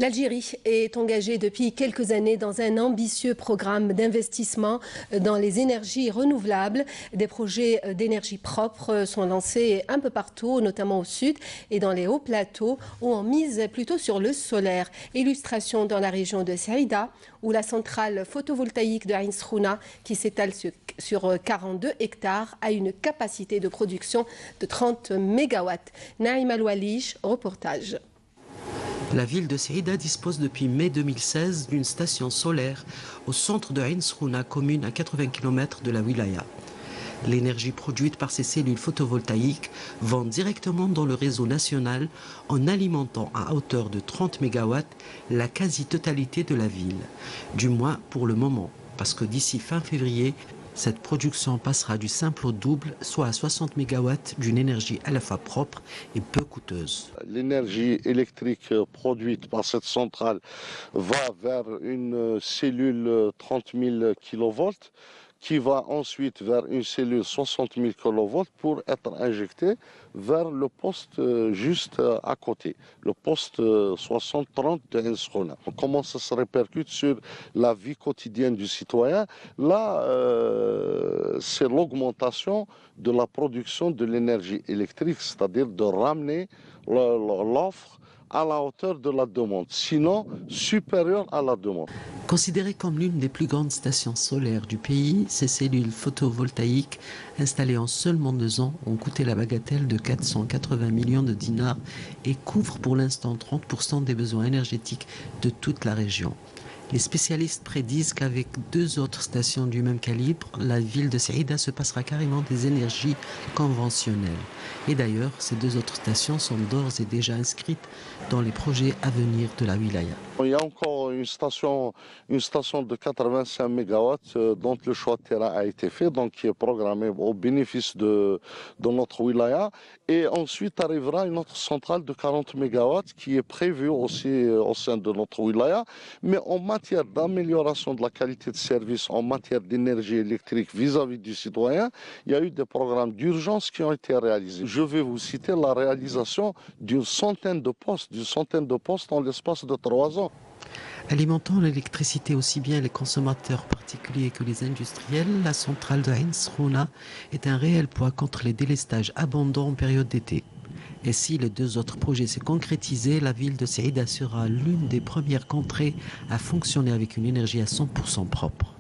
L'Algérie est engagée depuis quelques années dans un ambitieux programme d'investissement dans les énergies renouvelables. Des projets d'énergie propre sont lancés un peu partout, notamment au sud et dans les hauts plateaux, où on mise plutôt sur le solaire. Illustration dans la région de Saïda, où la centrale photovoltaïque de Ain Srouna, qui s'étale sur 42 hectares, a une capacité de production de 30 MW. Naïm Al-Walij, reportage. La ville de Saïda dispose depuis mai 2016 d'une station solaire au centre de Ain Srouna, commune à 80 km de la wilaya. L'énergie produite par ces cellules photovoltaïques vend directement dans le réseau national en alimentant à hauteur de 30 MW la quasi-totalité de la ville. Du moins pour le moment, parce que d'ici fin février, cette production passera du simple au double, soit à 60 MW d'une énergie à la fois propre et peu coûteuse. L'énergie électrique produite par cette centrale va vers une cellule 30 000 kV qui va ensuite vers une cellule 60 000 kV pour être injectée vers le poste juste à côté, le poste 60-30 de Ain Srouna. Comment ça se répercute sur la vie quotidienne du citoyen? Là, c'est l'augmentation de la production de l'énergie électrique, c'est-à-dire de ramener l'offre à la hauteur de la demande, sinon supérieure à la demande. Considérées comme l'une des plus grandes stations solaires du pays, ces cellules photovoltaïques installées en seulement 2 ans ont coûté la bagatelle de 480 millions de dinars et couvrent pour l'instant 30% des besoins énergétiques de toute la région. Les spécialistes prédisent qu'avec 2 autres stations du même calibre, la ville de Saïda se passera carrément des énergies conventionnelles. Et d'ailleurs, ces 2 autres stations sont d'ores et déjà inscrites dans les projets à venir de la wilaya. Il y a encore une station de 85 MW dont le choix de terrain a été fait, donc qui est programmée au bénéfice de notre wilaya. Et ensuite arrivera une autre centrale de 40 MW qui est prévue aussi au sein de notre wilaya. Mais en matière d'amélioration de la qualité de service, en matière d'énergie électrique vis-à-vis du citoyen, il y a eu des programmes d'urgence qui ont été réalisés. Je vais vous citer la réalisation d'une centaine de postes en l'espace de 3 ans. Alimentant l'électricité aussi bien les consommateurs particuliers que les industriels, la centrale de Ain Srouna est un réel poids contre les délestages abondants en période d'été. Et si les 2 autres projets se concrétisaient, la ville de Saïda sera l'une des premières contrées à fonctionner avec une énergie à 100% propre.